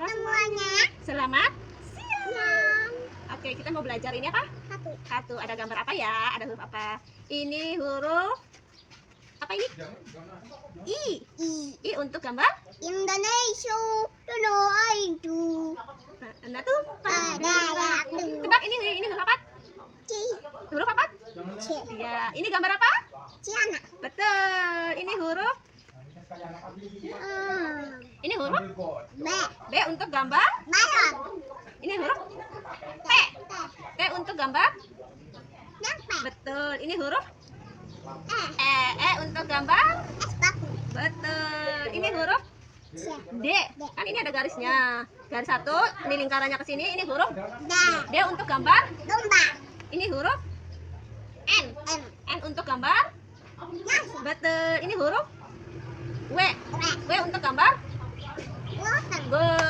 semuanya. Selamat siang. Oke, kita mau belajar ini apa? Satu. Ada gambar apa ya? Ada huruf apa? Ini huruf apa ini? I. I untuk gambar Indonesia. Itu. Nah tuh. Tebak ini huruf apa? Huruf apa? Ya, ini gambar apa? Ciana. Betul. Ini huruf. Ini huruf B. B untuk gambar. Balon. Ini huruf T. T untuk gambar. Nyampe. Betul. Ini huruf E. E untuk gambar. Es batu. Betul. Ini huruf D. Kan ini ada garisnya. Garis satu, ini lingkarannya ke sini. Ini huruf D. D untuk gambar. Domba. Ini huruf N. M. N untuk gambar. Nasi. Betul. Ini huruf W. W. W untuk gambar. Lotan. Good.